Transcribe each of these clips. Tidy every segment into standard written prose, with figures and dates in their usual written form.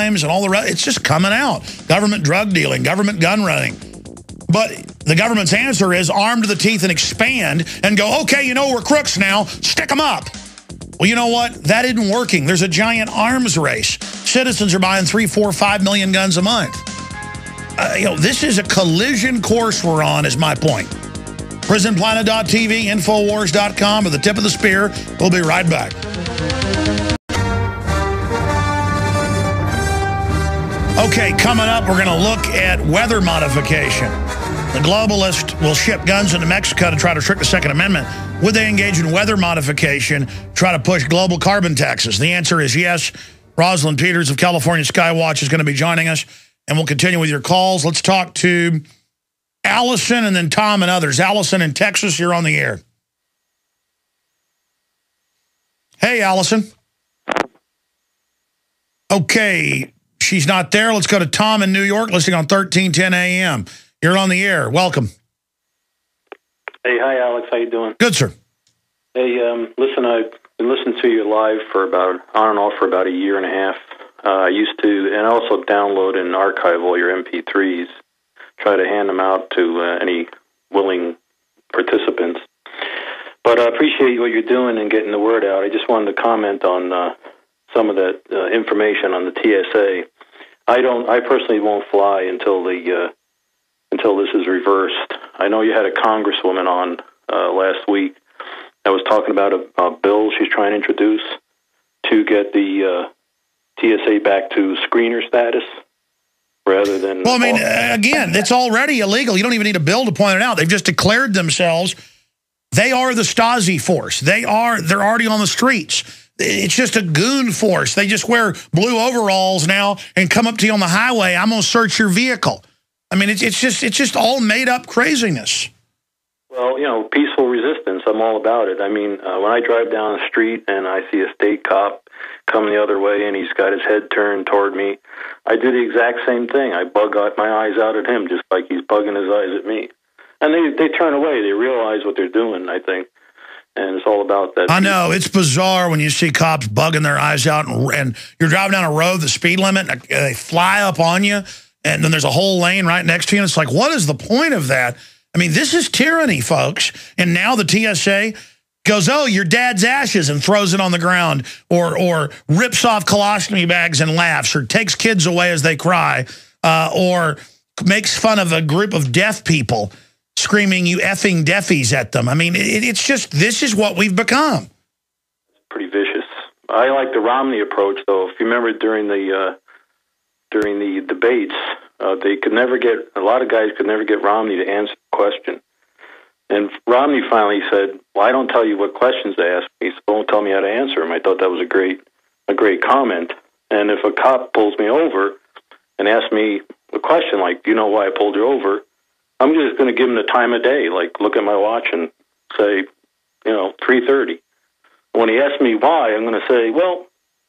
and all the rest. It's just coming out. Government drug dealing, government gun running. But the government's answer is arm to the teeth and expand and go, okay, you know we're crooks now, stick them up. Well, you know what? That isn't working. There's a giant arms race. Citizens are buying 3, 4, 5 million guns a month. This is a collision course we're on, is my point. Prisonplanet.tv, Infowars.com, at the tip of the spear. We'll be right back. Okay, coming up, we're going to look at weather modification. The globalist will ship guns into Mexico to try to trick the Second Amendment. Would they engage in weather modification, try to push global carbon taxes? The answer is yes. Rosalind Peters of California Skywatch is going to be joining us, and we'll continue with your calls. Let's talk to Allison and then Tom and others. Allison in Texas, you're on the air. Hey, Allison. Okay, she's not there. Let's go to Tom in New York, listening on 1310 AM. You're on the air. Welcome. Hey, hi, Alex. How you doing? Good, sir. Hey, listen, I've been listening to you live for on and off for about a year and a half. I used to, and I also download and archive all your MP3s, try to hand them out to any willing participants. But I appreciate what you're doing and getting the word out. I just wanted to comment on some of that information on the TSA. I personally won't fly until this is reversed. I know you had a congresswoman on last week that was talking about a bill she's trying to introduce to get the TSA back to screener status rather than... Well, I mean, again, it's already illegal. You don't even need a bill to point it out. They've just declared themselves. They are the Stasi force. They're already on the streets. It's just a goon force. They just wear blue overalls now and come up to you on the highway. I'm going to search your vehicle. I mean, it's just all made up craziness. Well, peaceful resistance, I'm all about it. I mean, when I drive down the street and I see a state cop coming the other way and he's got his head turned toward me, I do the exact same thing. I bug out my eyes out at him just like he's bugging his eyes at me. And they turn away. They realize what they're doing, I think. And it's all about that. I know. It's bizarre when you see cops bugging their eyes out and you're driving down a road, the speed limit, and they fly up on you, and then there's a whole lane right next to you. And it's like, what is the point of that? I mean, this is tyranny, folks. And now the TSA goes, oh, your dad's ashes, and throws it on the ground, or rips off colostomy bags and laughs, or takes kids away as they cry, or makes fun of a group of deaf people screaming, you effing deafies at them. I mean, it's just, this is what we've become. It's pretty vicious. I like the Romney approach, though. If you remember during the debates, they could never get, a lot of guys could never get Romney to answer the question. And Romney finally said, well, I don't tell you what questions they ask me, so don't tell me how to answer them. I thought that was a great comment. And if a cop pulls me over and asks me a question like, do you know why I pulled you over? I'm just going to give him the time of day, like look at my watch and say, 3:30. When he asks me why, I'm going to say, well,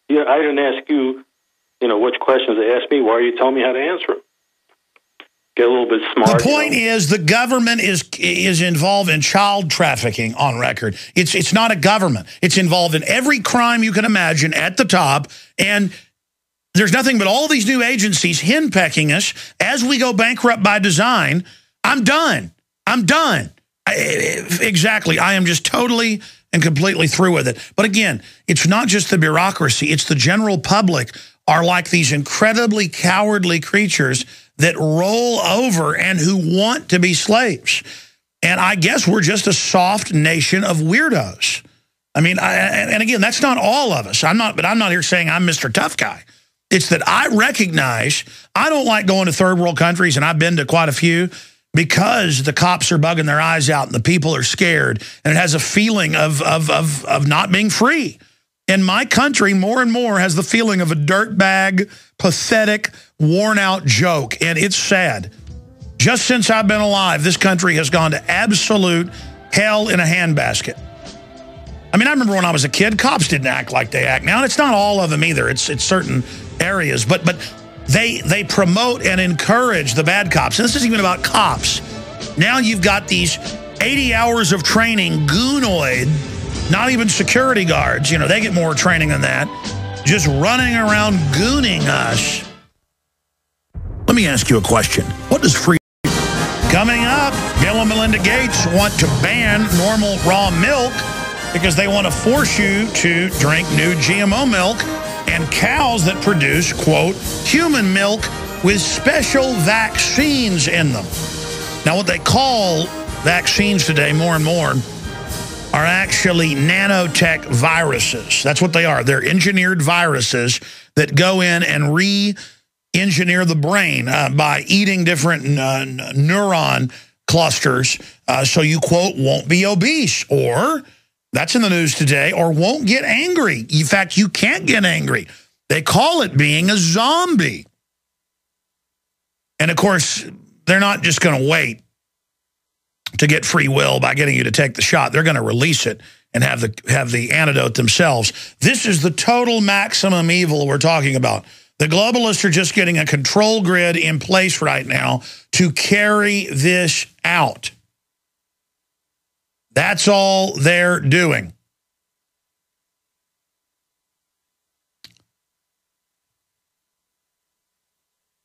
yeah, I didn't ask you, which questions they asked me. Why are you telling me how to answer them? Get a little bit smart. The point is the government is involved in child trafficking on record. It's not a government. It's involved in every crime you can imagine at the top, and there's nothing but all these new agencies henpecking us as we go bankrupt by design. I'm done. Exactly. I am just totally and completely through with it. But again, it's not just the bureaucracy. It's the general public are like these incredibly cowardly creatures that roll over and who want to be slaves. And I guess we're just a soft nation of weirdos. I mean, and again, that's not all of us. I'm not here saying I'm Mr. Tough Guy. It's that I recognize I don't like going to third world countries, and I've been to quite a few, because the cops are bugging their eyes out and the people are scared, and it has a feeling of not being free. And my country more and more has the feeling of a dirtbag, pathetic, worn-out joke, and it's sad. Just since I've been alive, this country has gone to absolute hell in a handbasket. I mean, I remember when I was a kid, cops didn't act like they act now, and it's not all of them either. It's certain areas, but they promote and encourage the bad cops. And this isn't even about cops. Now you've got these 80 hours of training, goonoid, not even security guards. They get more training than that. just running around gooning us. Let me ask you a question. What does free... Coming up, Bill and Melinda Gates want to ban normal raw milk because they want to force you to drink new GMO milk and cows that produce, quote, human milk with special vaccines in them. Now, what they call vaccines today, more and more, are actually nanotech viruses. That's what they are. They're engineered viruses that go in and re-engineer the brain by eating different neuron clusters so you, quote, won't be obese, or, that's in the news today, or won't get angry. In fact, you can't get angry. They call it being a zombie. And, of course, they're not just going to wait to get free will by getting you to take the shot. They're going to release it and have the antidote themselves. This is the total maximum evil we're talking about. The globalists are just getting a control grid in place right now to carry this out. That's all they're doing.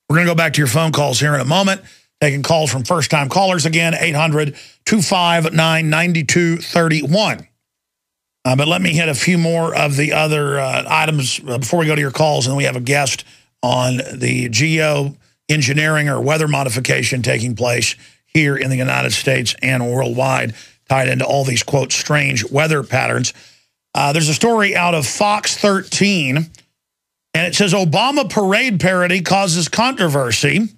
We're going to go back to your phone calls here in a moment. Taking calls from first-time callers again, 800-259-9231. But let me hit a few more of the other items before we go to your calls, and then we have a guest on the geoengineering or weather modification taking place here in the United States and worldwide, tied into all these, quote, strange weather patterns. There's a story out of Fox 13, and it says, Obama parade parody causes controversy.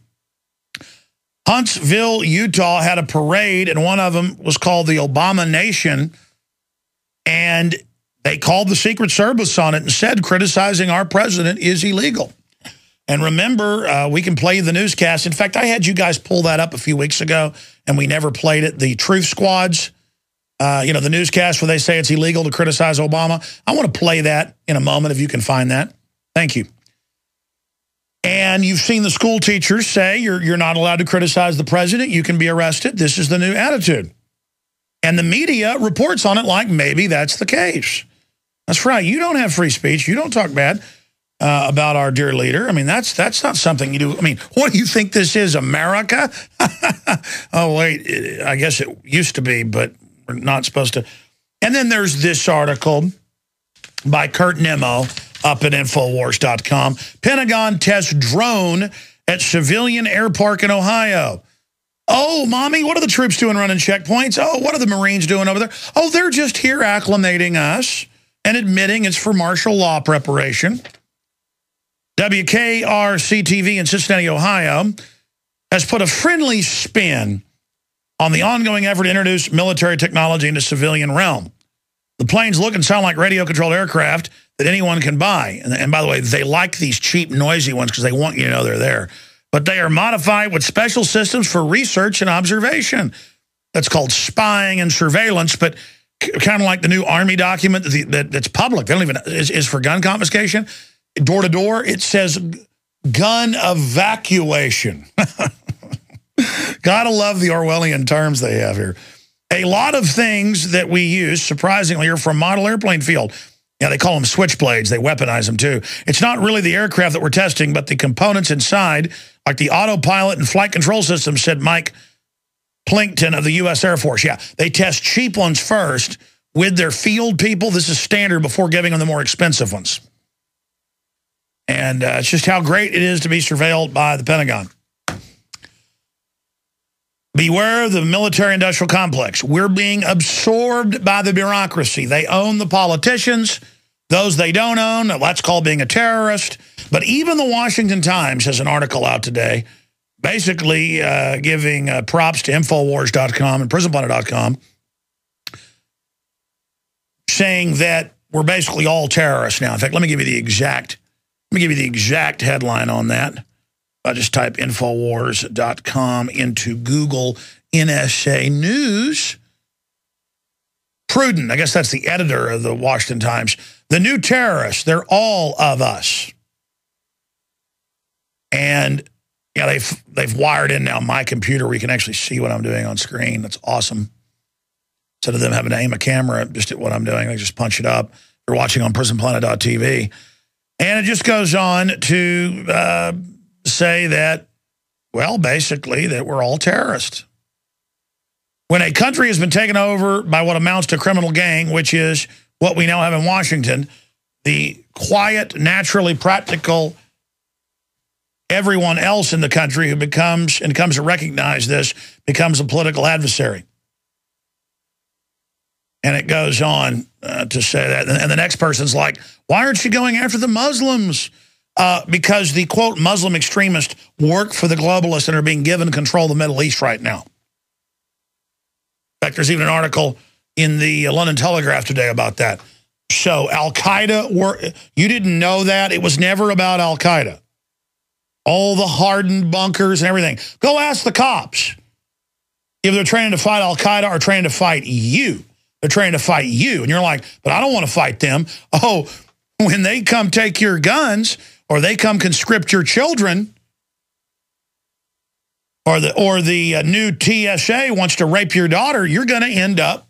Huntsville, Utah had a parade, and one of them was called the Obama Nation, and they called the Secret Service on it and said criticizing our president is illegal. And remember, we can play the newscast. In fact, I had you guys pull that up a few weeks ago, and we never played it. The Truth Squads, you know, the newscast where they say it's illegal to criticize Obama. I want to play that in a moment if you can find that. Thank you. And you've seen the school teachers say you're not allowed to criticize the president. You can be arrested. This is the new attitude. And the media reports on it like maybe that's the case. That's right. You don't have free speech. You don't talk bad about our dear leader. I mean, that's not something you do. I mean, what do you think this is, America? Oh, wait, I guess it used to be, but we're not supposed to. And then there's this article by Kurt Nimmo up at Infowars.com. Pentagon tests drone at civilian air park in Ohio. Oh, mommy, what are the troops doing running checkpoints? Oh, what are the Marines doing over there? Oh, they're just here acclimating us and admitting it's for martial law preparation. WKRC-TV in Cincinnati, Ohio, has put a friendly spin on the ongoing effort to introduce military technology into civilian realm. The planes look and sound like radio-controlled aircraft that anyone can buy. And by the way, they like these cheap, noisy ones because they want you to know they're there. But they are modified with special systems for research and observation. That's called spying and surveillance, but kind of like the new Army document that's public. They don't even is for gun confiscation. Door to door, it says gun evacuation. Gotta love the Orwellian terms they have here. A lot of things that we use, surprisingly, are from model airplane field. Yeah, they call them switchblades. They weaponize them, too. It's not really the aircraft that we're testing, but the components inside, like the autopilot and flight control systems, said Mike Plinkton of the U.S. Air Force. Yeah, they test cheap ones first with their field people. This is standard before giving them the more expensive ones. And it's just how great it is to be surveilled by the Pentagon. Beware of the military-industrial complex. We're being absorbed by the bureaucracy. They own the politicians. Those they don't own, that's called being a terrorist. But even the Washington Times has an article out today basically giving props to Infowars.com and Prisonplanet.com, saying that we're basically all terrorists now. In fact, let me give you the exact headline on that. I just type Infowars.com into Google NSA News. Pruden, I guess that's the editor of the Washington Times. The new terrorists, they're all of us. And yeah, they've wired in now my computer where you can actually see what I'm doing on screen. That's awesome. Instead of them having to aim a camera just at what I'm doing, they just punch it up. You're watching on prisonplanet.tv. And it just goes on to say that, well, basically, that we're all terrorists. When a country has been taken over by what amounts to a criminal gang, which is what we now have in Washington, the quiet, naturally practical everyone else in the country who comes to recognize this becomes a political adversary. And it goes on to say that. And the next person's like, why aren't you going after the Muslims? Because the, quote, Muslim extremists work for the globalists and are being given control of the Middle East right now. In fact, there's even an article in the London Telegraph today about that. So Al-Qaeda, you didn't know that? It was never about Al-Qaeda. All the hardened bunkers and everything. Go ask the cops if they're training to fight Al-Qaeda or training to fight you. They're trying to fight you. And you're like, but I don't want to fight them. Oh, when they come take your guns or they come conscript your children or the new TSA wants to rape your daughter, you're going to end up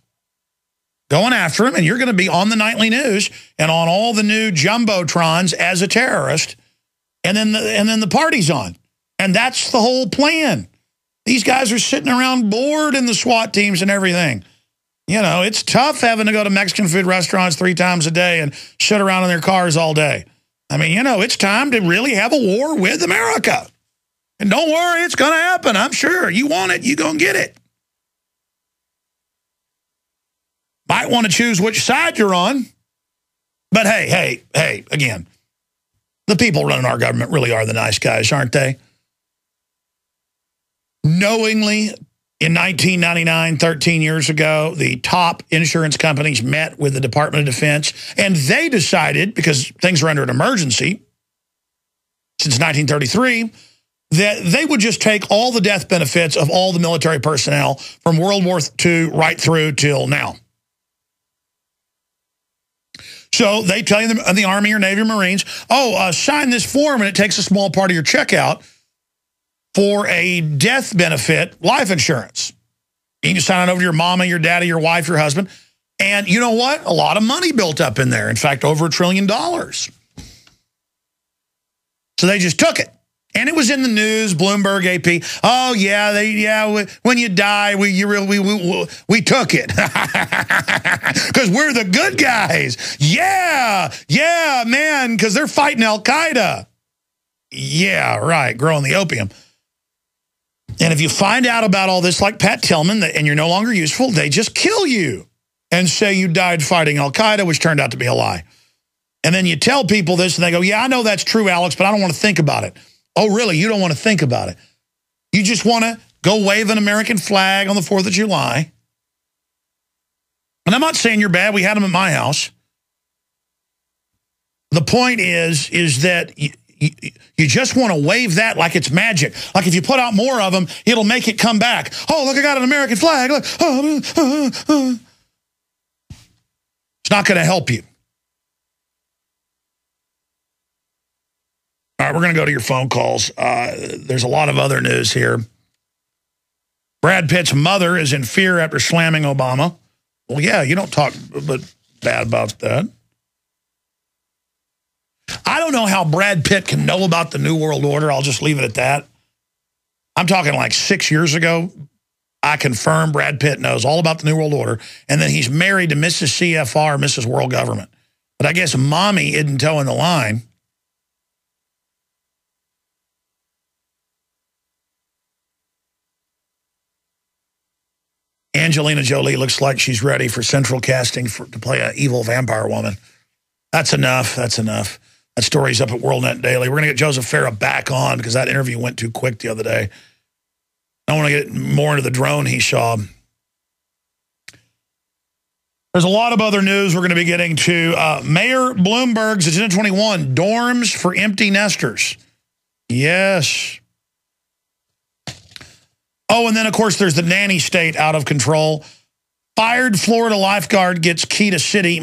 going after them and you're going to be on the nightly news and on all the new jumbotrons as a terrorist. And then the party's on. And that's the whole plan. These guys are sitting around bored in the SWAT teams and everything. You know, it's tough having to go to Mexican food restaurants 3 times a day and sit around in their cars all day. I mean, you know, it's time to really have a war with America. And don't worry, it's going to happen, I'm sure. You want it, you're going to get it. Might want to choose which side you're on. But hey, again, the people running our government really are the nice guys, aren't they? Knowingly, in 1999, 13 years ago, the top insurance companies met with the Department of Defense, and they decided, because things are under an emergency since 1933, that they would just take all the death benefits of all the military personnel from World War II right through till now. So they tell you in the Army or Navy or Marines, sign this form, and it takes a small part of your check out for a death benefit life insurance. You can sign it over to your mama, your daddy, your wife, your husband. And you know what? A lot of money built up in there. In fact, over $1 trillion. So they just took it. And it was in the news, Bloomberg, AP. Oh, yeah, when you die, we took it. Because we're the good guys. Yeah, man, because they're fighting Al-Qaeda. Yeah, right, growing the opium. And if you find out about all this, like Pat Tillman, and you're no longer useful, they just kill you and say you died fighting Al-Qaeda, which turned out to be a lie. And then you tell people this, and they go, yeah, I know that's true, Alex, but I don't want to think about it. Oh, really? You don't want to think about it. You just want to go wave an American flag on the 4th of July. And I'm not saying you're bad. We had them at my house. The point is that you just want to wave that like it's magic. Like if you put out more of them, it'll make it come back. Oh, look, I got an American flag. Look. It's not going to help you. All right, we're going to go to your phone calls. There's a lot of other news here. Brad Pitt's mother is in fear after slamming Obama. Well, yeah, you don't talk bad about that. I don't know how Brad Pitt can know about the New World Order. I'll just leave it at that. I'm talking like 6 years ago. I confirm Brad Pitt knows all about the New World Order. And then he's married to Mrs. CFR, Mrs. World Government. But I guess mommy isn't towing the line. Angelina Jolie looks like she's ready for central casting to play an evil vampire woman. That's enough. That's enough. That story's up at WorldNet Daily. We're going to get Joseph Farah back on because that interview went too quick the other day. I want to get more into the drone he saw. There's a lot of other news we're going to be getting to. Mayor Bloomberg's Agenda 21, dorms for empty nesters. Yes. Oh, and then, of course, there's the nanny state out of control. Fired Florida lifeguard gets key to city.